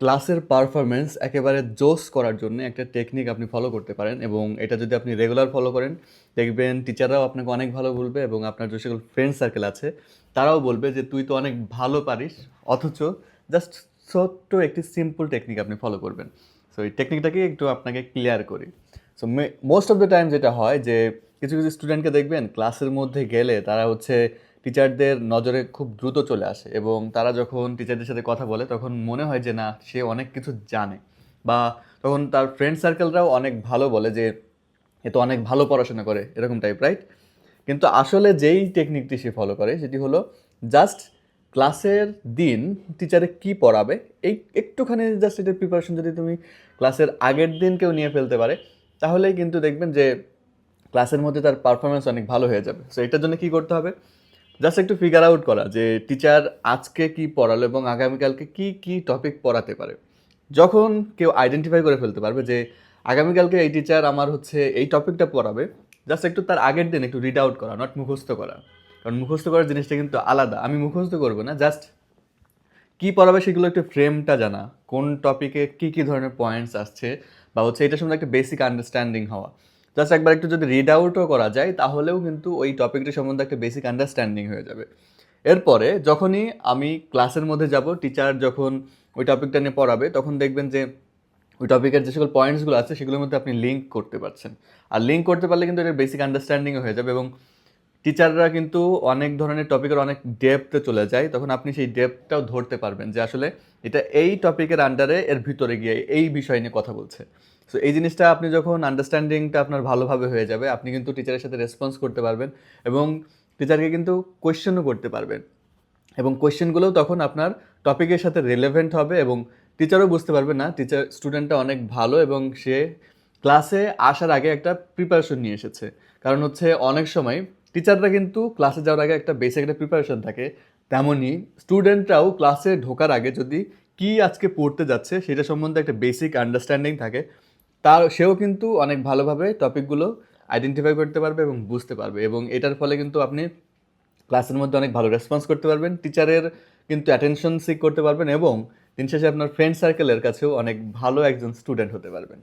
ক্লাসের পারফরম্যান্স একেবারে জোস করার জন্য একটা টেকনিক আপনি ফলো করতে পারেন এবং এটা যদি আপনি রেগুলার ফলো করেন দেখবেন টিচাররাও আপনাকে অনেক ভালো বলবে এবং আপনার যে সকল ফ্রেন্ড সার্কেল আছে তারাও বলবে যে তুই তো অনেক ভালো পারিস, অথচ জাস্ট ছোট্ট একটি সিম্পল টেকনিক আপনি ফলো করবেন। সো এই টেকনিকটাকে একটু আপনাকে ক্লিয়ার করি। So most of the time যেটা হয় যে কিছু কিছু স্টুডেন্টকে দেখবেন ক্লাসের মধ্যে গেলে তারা হচ্ছে টিচারদের নজরে খুব দ্রুত চলে আসে এবং তারা যখন টিচারদের সাথে কথা বলে তখন মনে হয় যে না, সে অনেক কিছু জানে, বা তখন তার ফ্রেন্ড সার্কেলরাও অনেক ভালো বলে যে এ তো অনেক ভালো পড়াশোনা করে, এরকম টাইপ, রাইট? কিন্তু আসলে যেই টেকনিকটি সে ফলো করে সেটি হলো জাস্ট ক্লাসের দিন টিচারে কি পড়াবে এই একটুখানি জাস্ট এটার প্রিপারেশন যদি তুমি ক্লাসের আগের দিন কেউ নিয়ে ফেলতে পারে তাহলেই কিন্তু দেখবেন যে ক্লাসের মধ্যে তার পারফরমেন্স অনেক ভালো হয়ে যাবে। সো এটার জন্য কী করতে হবে, জাস্ট একটু ফিগার আউট করা যে টিচার আজকে কি পড়ালো এবং আগামীকালকে কি কি টপিক পড়াতে পারে। যখন কেউ আইডেন্টিফাই করে ফেলতে পারবে যে আগামীকালকে এই টিচার আমার হচ্ছে এই টপিকটা পড়াবে, জাস্ট একটু তার আগের দিন একটু রিড আউট করা, নট মুখস্থ করা। কারণ মুখস্থ করার জিনিসটা কিন্তু আলাদা, আমি মুখস্থ করবো না, জাস্ট কি পড়াবে সেগুলো একটু ফ্রেমটা জানা, কোন টপিকে কি কি ধরনের পয়েন্টস আসছে, বা হচ্ছে এটার সম্বন্ধে একটা বেসিক আন্ডারস্ট্যান্ডিং হওয়া। জাস্ট একবার একটু যদি রিড আউটও করা যায় তাহলেও কিন্তু ওই টপিকটি সম্বন্ধে একটা বেসিক আন্ডারস্ট্যান্ডিং হয়ে যাবে। এরপরে যখনই আমি ক্লাসের মধ্যে যাব, টিচার যখন ওই টপিকটা নিয়ে পড়াবে তখন দেখবেন যে ওই টপিকের যে সকল পয়েন্টসগুলো আছে সেগুলোর মধ্যে আপনি লিঙ্ক করতে পারছেন। আর লিঙ্ক করতে পারলে কিন্তু এটার বেসিক আন্ডারস্ট্যান্ডিংও হয়ে যাবে এবং টিচাররা কিন্তু অনেক ধরনের টপিকের অনেক ডেপথে চলে যায়, তখন আপনি সেই ডেপথটাও ধরতে পারবেন যে আসলে এটা এই টপিকের আন্ডারে এর ভিতরে গিয়ে এই বিষয় নিয়ে কথা বলছে। সো এই জিনিসটা আপনি যখন আন্ডারস্ট্যান্ডিংটা আপনার ভালোভাবে হয়ে যাবে আপনি কিন্তু টিচারের সাথে রেসপন্স করতে পারবেন এবং টিচারকে কিন্তু কোয়েশ্চেনও করতে পারবেন এবং কোয়েশ্চেনগুলোও তখন আপনার টপিকের সাথে রিলেভেন্ট হবে এবং টিচারও বুঝতে পারবে না টিচার স্টুডেন্টটা অনেক ভালো এবং সে ক্লাসে আসার আগে একটা প্রিপারেশন নিয়ে এসেছে। কারণ হচ্ছে অনেক সময় টিচাররা কিন্তু ক্লাসে যাওয়ার আগে একটা বেসিক একটা প্রিপারেশন থাকে, তেমনই স্টুডেন্টরাও ক্লাসে ঢোকার আগে যদি কি আজকে পড়তে যাচ্ছে সেটা সম্বন্ধে একটা বেসিক আন্ডারস্ট্যান্ডিং থাকে, তার সেও কিন্তু অনেক ভালোভাবে টপিকগুলো আইডেন্টিফাই করতে পারবে এবং বুঝতে পারবে এবং এটার ফলে কিন্তু আপনি ক্লাসের মধ্যে অনেক ভালো রেসপন্স করতে পারবেন, টিচারের কিন্তু অ্যাটেনশন সিক করতে পারবেন এবং দিন শেষে আপনার ফ্রেন্ড সার্কেলের কাছেও অনেক ভালো একজন স্টুডেন্ট হতে পারবেন।